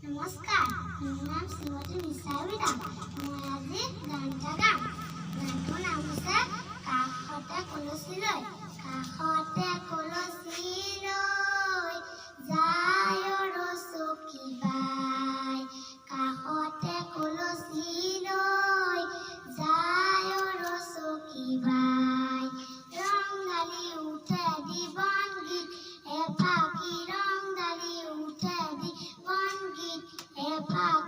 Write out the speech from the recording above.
নমস্কাৰ, মোৰ নাম শ্ৰীমতী নিশাবিদা। মই আজি গানটা গাম। গানটোৰ নাম হৈছে কাষতে কলচী লৈ। কাষতে কলচী লৈ যায় চকী বাই। কাষতে কলচী লৈ যায় চকী বাই। ৰং ঢালি উঠে দিবন গীত, এফাকি ৰং ঢালি উঠে দিবন গীত, এফাকি